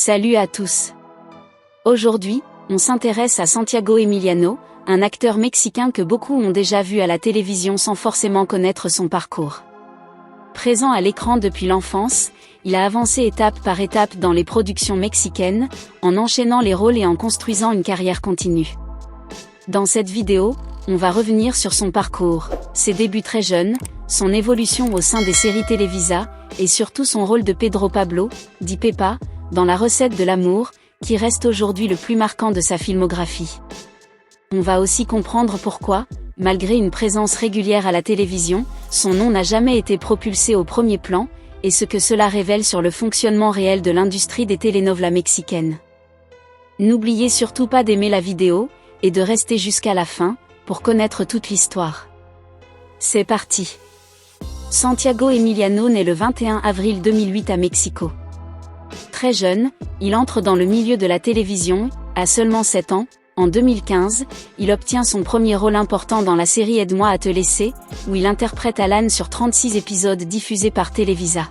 Salut à tous. Aujourd'hui, on s'intéresse à Santiago Emiliano, un acteur mexicain que beaucoup ont déjà vu à la télévision sans forcément connaître son parcours. Présent à l'écran depuis l'enfance, il a avancé étape par étape dans les productions mexicaines, en enchaînant les rôles et en construisant une carrière continue. Dans cette vidéo, on va revenir sur son parcours, ses débuts très jeunes, son évolution au sein des séries Televisa, et surtout son rôle de Pedro Pablo, dit Pepa, dans La recette de l'amour, qui reste aujourd'hui le plus marquant de sa filmographie. On va aussi comprendre pourquoi, malgré une présence régulière à la télévision, son nom n'a jamais été propulsé au premier plan, et ce que cela révèle sur le fonctionnement réel de l'industrie des telenovelas mexicaines. N'oubliez surtout pas d'aimer la vidéo, et de rester jusqu'à la fin, pour connaître toute l'histoire. C'est parti. Santiago Emiliano naît le 21 avril 2008 à Mexico. Très jeune, il entre dans le milieu de la télévision, à seulement 7 ans, en 2015, il obtient son premier rôle important dans la série Aide-moi à te laisser, où il interprète Alan sur 36 épisodes diffusés par Televisa.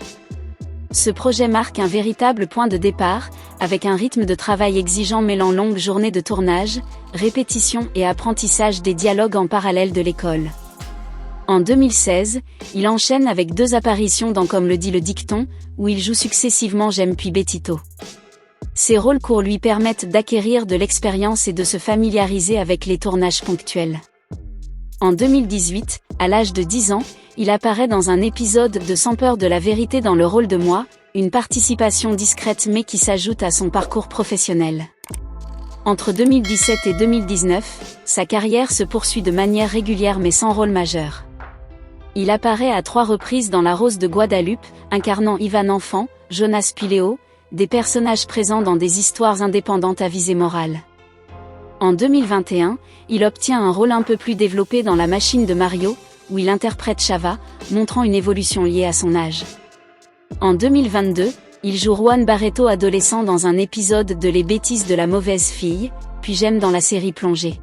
Ce projet marque un véritable point de départ, avec un rythme de travail exigeant mêlant longues journées de tournage, répétition et apprentissage des dialogues en parallèle de l'école. En 2016, il enchaîne avec 2 apparitions dans Comme le dit le dicton, où il joue successivement J'aime puis Betito. Ces rôles courts lui permettent d'acquérir de l'expérience et de se familiariser avec les tournages ponctuels. En 2018, à l'âge de 10 ans, il apparaît dans un épisode de Sans peur de la vérité dans le rôle de Moi, une participation discrète mais qui s'ajoute à son parcours professionnel. Entre 2017 et 2019, sa carrière se poursuit de manière régulière mais sans rôle majeur. Il apparaît à 3 reprises dans La Rose de Guadalupe, incarnant Ivan Enfant, Jonas Piléo, des personnages présents dans des histoires indépendantes à visée morale. En 2021, il obtient un rôle un peu plus développé dans La Machine de Mario, où il interprète Chava, montrant une évolution liée à son âge. En 2022, il joue Juan Barreto adolescent dans un épisode de Les bêtises de la mauvaise fille, puis J'aime dans la série Plongée.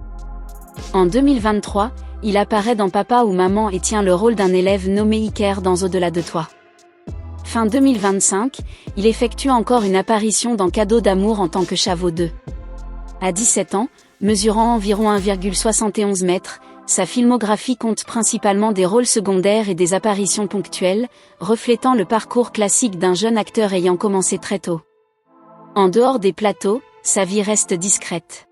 En 2023, il apparaît dans Papa ou Maman et tient le rôle d'un élève nommé Iker dans Au-delà de toi. Fin 2025, il effectue encore une apparition dans Cadeau d'amour en tant que Chavo 2. À 17 ans, mesurant environ 1,71 m, sa filmographie compte principalement des rôles secondaires et des apparitions ponctuelles, reflétant le parcours classique d'un jeune acteur ayant commencé très tôt. En dehors des plateaux, sa vie reste discrète.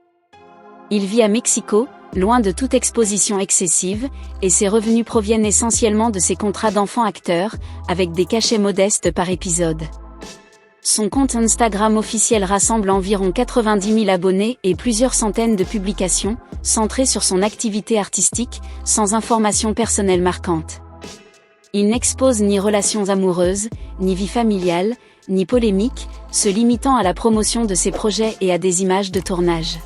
Il vit à Mexico, loin de toute exposition excessive, et ses revenus proviennent essentiellement de ses contrats d'enfant acteur, avec des cachets modestes par épisode. Son compte Instagram officiel rassemble environ 90 000 abonnés et plusieurs centaines de publications, centrées sur son activité artistique, sans informations personnelles marquantes. Il n'expose ni relations amoureuses, ni vie familiale, ni polémique, se limitant à la promotion de ses projets et à des images de tournage.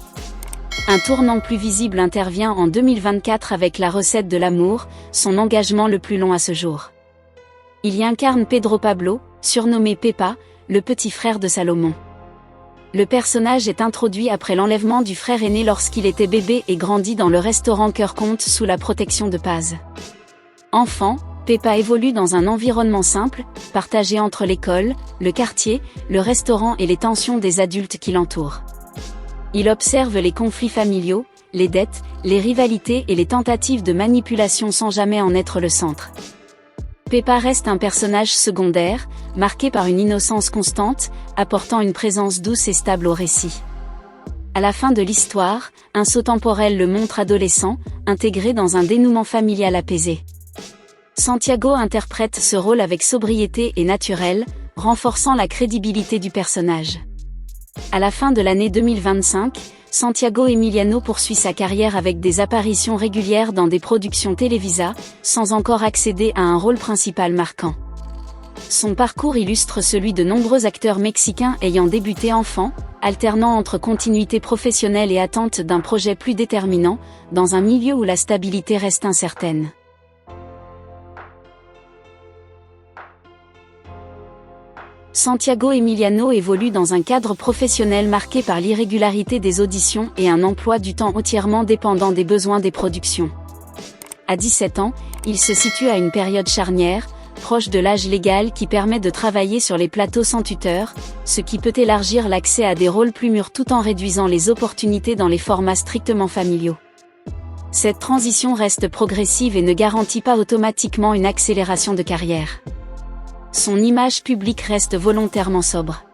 Un tournant plus visible intervient en 2024 avec La recette de l'amour, son engagement le plus long à ce jour. Il y incarne Pedro Pablo, surnommé Pepa, le petit frère de Salomon. Le personnage est introduit après l'enlèvement du frère aîné lorsqu'il était bébé et grandit dans le restaurant Cœur Compte sous la protection de Paz. Enfant, Pepa évolue dans un environnement simple, partagé entre l'école, le quartier, le restaurant et les tensions des adultes qui l'entourent. Il observe les conflits familiaux, les dettes, les rivalités et les tentatives de manipulation sans jamais en être le centre. Pepa reste un personnage secondaire, marqué par une innocence constante, apportant une présence douce et stable au récit. À la fin de l'histoire, un saut temporel le montre adolescent, intégré dans un dénouement familial apaisé. Santiago interprète ce rôle avec sobriété et naturel, renforçant la crédibilité du personnage. À la fin de l'année 2025, Santiago Emiliano poursuit sa carrière avec des apparitions régulières dans des productions Televisa, sans encore accéder à un rôle principal marquant. Son parcours illustre celui de nombreux acteurs mexicains ayant débuté enfant, alternant entre continuité professionnelle et attente d'un projet plus déterminant, dans un milieu où la stabilité reste incertaine. Santiago Emiliano évolue dans un cadre professionnel marqué par l'irrégularité des auditions et un emploi du temps entièrement dépendant des besoins des productions. À 17 ans, il se situe à une période charnière, proche de l'âge légal qui permet de travailler sur les plateaux sans tuteur, ce qui peut élargir l'accès à des rôles plus mûrs tout en réduisant les opportunités dans les formats strictement familiaux. Cette transition reste progressive et ne garantit pas automatiquement une accélération de carrière. Son image publique reste volontairement sobre.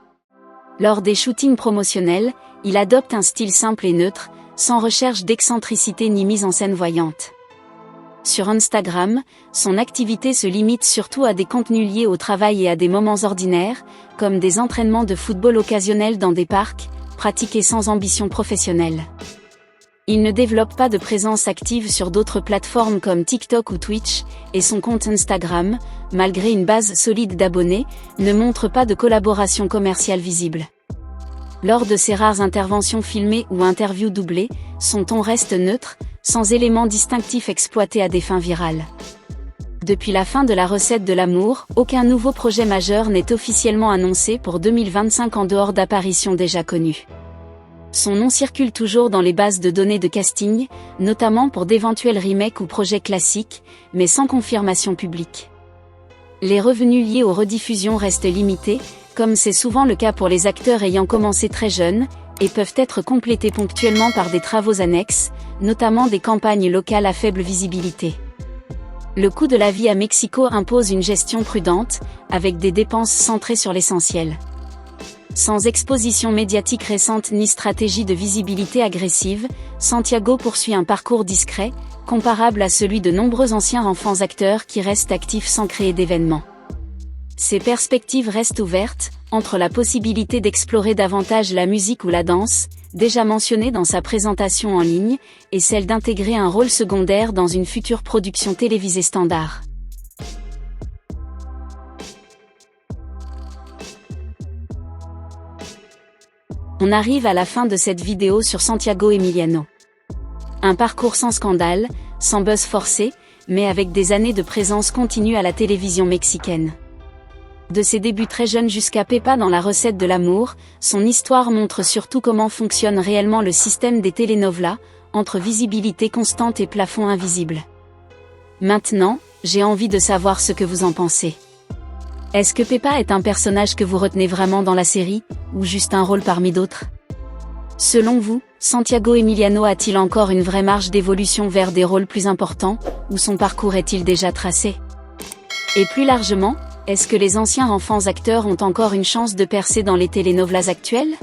Lors des shootings promotionnels, il adopte un style simple et neutre, sans recherche d'excentricité ni mise en scène voyante. Sur Instagram, son activité se limite surtout à des contenus liés au travail et à des moments ordinaires, comme des entraînements de football occasionnels dans des parcs, pratiqués sans ambition professionnelle. Il ne développe pas de présence active sur d'autres plateformes comme TikTok ou Twitch, et son compte Instagram, malgré une base solide d'abonnés, ne montre pas de collaboration commerciale visible. Lors de ses rares interventions filmées ou interviews doublées, son ton reste neutre, sans éléments distinctifs exploités à des fins virales. Depuis la fin de la recette de l'amour, aucun nouveau projet majeur n'est officiellement annoncé pour 2025 en dehors d'apparitions déjà connues. Son nom circule toujours dans les bases de données de casting, notamment pour d'éventuels remakes ou projets classiques, mais sans confirmation publique. Les revenus liés aux rediffusions restent limités, comme c'est souvent le cas pour les acteurs ayant commencé très jeunes, et peuvent être complétés ponctuellement par des travaux annexes, notamment des campagnes locales à faible visibilité. Le coût de la vie à Mexico impose une gestion prudente, avec des dépenses centrées sur l'essentiel. Sans exposition médiatique récente ni stratégie de visibilité agressive, Santiago poursuit un parcours discret, comparable à celui de nombreux anciens enfants acteurs qui restent actifs sans créer d'événements. Ses perspectives restent ouvertes, entre la possibilité d'explorer davantage la musique ou la danse, déjà mentionnée dans sa présentation en ligne, et celle d'intégrer un rôle secondaire dans une future production télévisée standard. On arrive à la fin de cette vidéo sur Santiago Emiliano. Un parcours sans scandale, sans buzz forcé, mais avec des années de présence continue à la télévision mexicaine. De ses débuts très jeunes jusqu'à Pepa dans la recette de l'amour, son histoire montre surtout comment fonctionne réellement le système des telenovelas, entre visibilité constante et plafond invisible. Maintenant, j'ai envie de savoir ce que vous en pensez. Est-ce que Pepa est un personnage que vous retenez vraiment dans la série, ou juste un rôle parmi d'autres ? Selon vous, Santiago Emiliano a-t-il encore une vraie marge d'évolution vers des rôles plus importants, ou son parcours est-il déjà tracé ? Et plus largement, est-ce que les anciens enfants acteurs ont encore une chance de percer dans les telenovelas actuelles ?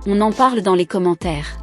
On en parle dans les commentaires.